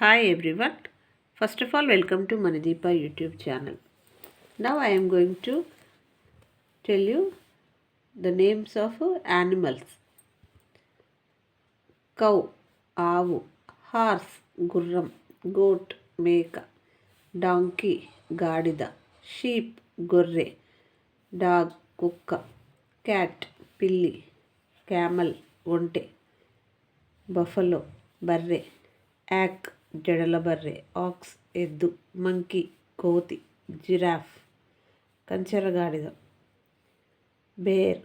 Hi everyone. First of all, welcome to Manideepa YouTube channel. Now I am going to tell you the names of animals. Cow, ఆవు, horse, గుర్రం, goat, మేక, donkey, గాడిద, sheep, గొర్రె, dog, కుక్క, cat, పిల్లి, camel, ఒంటె, buffalo, బర్రె, యాక్, జడల బర్రె, ఆక్స్, ఎద్దు, మంకీ, కోతి, జిరాఫ్, కంచరగాడిద, బేర్,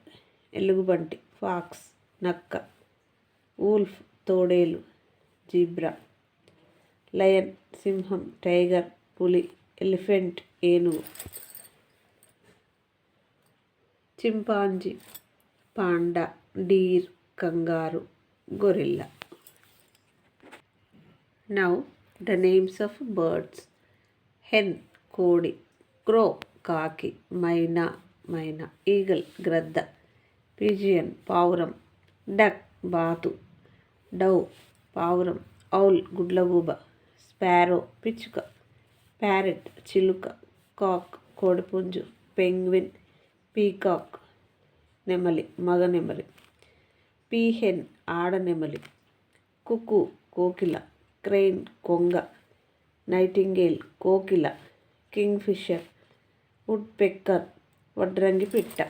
ఎలుగుబంటి, ఫాక్స్, నక్క, వూల్ఫ్, తోడేలు, జీబ్రా, లయన్, సింహం, టైగర్, పులి, ఎలిఫెంట్, ఏనుగు, chimpanzee, panda, deer, kangaroo, gorilla. Now the names of birds. Hen, కోడి, crow, కాకి, మైనా, మైనా, ఈగల్, గ్రద్ద, పిజియన్, పావురం, డక్, బాతు, డవ్, పావురం, ఔల్, గుడ్లగూబ, స్పారో, పిచ్చుక, ప్యారెట్, చిలుక, కాక్, కోడిపుంజు, పెంగ్విన్, పీకాక్, నెమలి, మగ నెమలి, పీహెన్, ఆడ నెమలి, కుకు, కోకిల, క్రెయిన్, కొంగ, నైటింగేల్, కోకిల, కింగ్ఫిషర్, వుడ్ పెక్కర్, వడ్రంగి పిట్ట,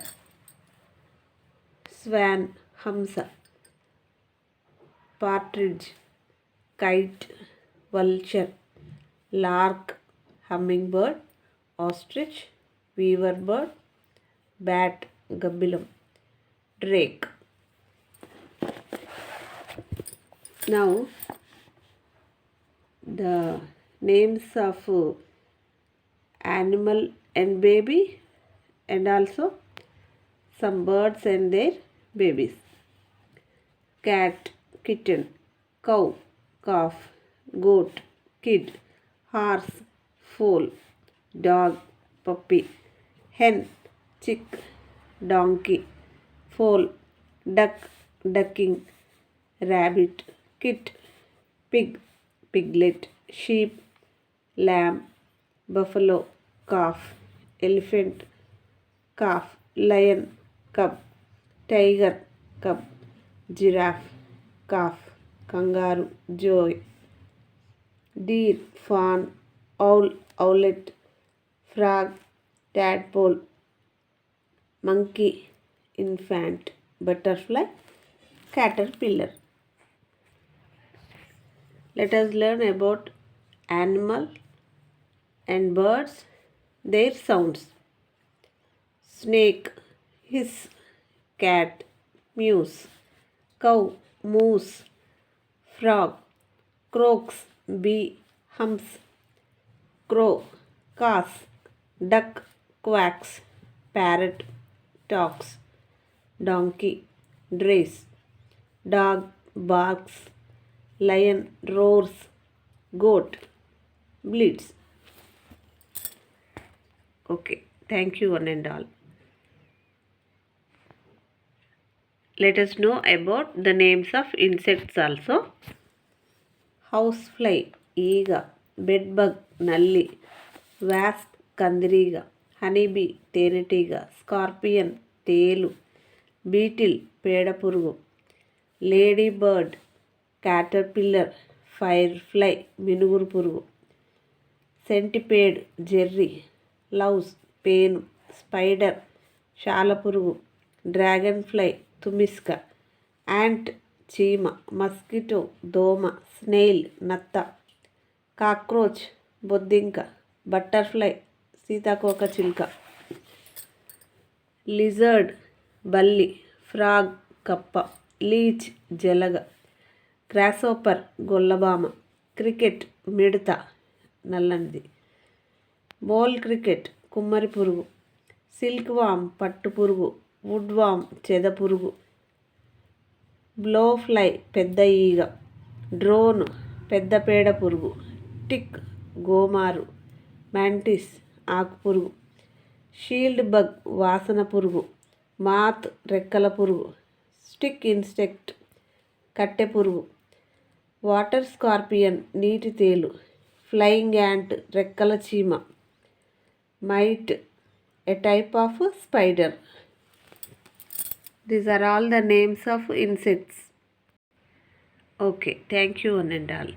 స్వాన్, హంస, partridge, kite, vulture, lark, hummingbird, ostrich, weaver bird, bat, గబ్బిలం, drake. Now the names of animal and baby, and also some birds and their babies. Cat, kitten, cow, calf, goat, kid, horse, foal, dog, puppy, hen, chick, donkey, foal, duck, ducking, rabbit, kit, pig, piglet, sheep, lamb, buffalo, calf, elephant, calf, lion, cub, tiger, cub, giraffe, calf, kangaroo, joy, deer, fawn, owl, owlet, frog, tadpole, monkey, infant, butterfly, caterpillar. Let us learn about animal and birds, their sounds. Snake, hiss, cat, mews, cow, moose, frog, croaks, bee, hums, crow, caws, duck, quacks, parrot, talks, donkey, drays, dog, barks, lion, roars, goat, bleats. Okay, thank you one and all. Let us know about the names of insects also. Housefly, ఈగ, bedbug, నల్లి, wasp, కందిరీగ, honeybee, తేనెటీగ, scorpion, తేలు, beetle, పేడపురుగు, ladybird, caterpillar, firefly, మినుగురు పురుగు, centipede, జెర్రీ, louse, పేను, స్పైడర్, శాలపురుగు, డ్రాగన్ ఫ్లై, తుమిస్క, యాంట్, చీమ, మస్కిటో, దోమ, స్నేయిల్, నత్త, కాక్రోచ్, బొద్దింక, బటర్ఫ్లై, సీతాకోక చిలుక, లిజర్డ్, బల్లి, ఫ్రాగ్, కప్ప, లీచ్, జలగ, గ్రాస్హోపర్, గొల్లబామ, క్రికెట్, మిడత, నల్లనిది, బోల్ క్రికెట్, కుమ్మరి పురుగు, సిల్క్ వామ్, పట్టు పురుగు, వుడ్ వామ్, చెద పురుగు, బ్లోఫ్లై, పెద్ద ఈగ, డ్రోన్, పెద్ద పేడ పురుగు, టిక్, గోమారు, మ్యాంటిస్, ఆకు పురుగు, షీల్డ్ బగ్, వాసన పురుగు, మాత్, రెక్కల పురుగు, స్టిక్ ఇన్సెక్ట్, కట్టె పురుగు, వాటర్ స్కార్పియన్ నీటి తేలు, ఫ్లయింగ్ యాంట్ రెక్కల చీమ, might a type of spider. These are all the names of insects. Okay, thank you one and all.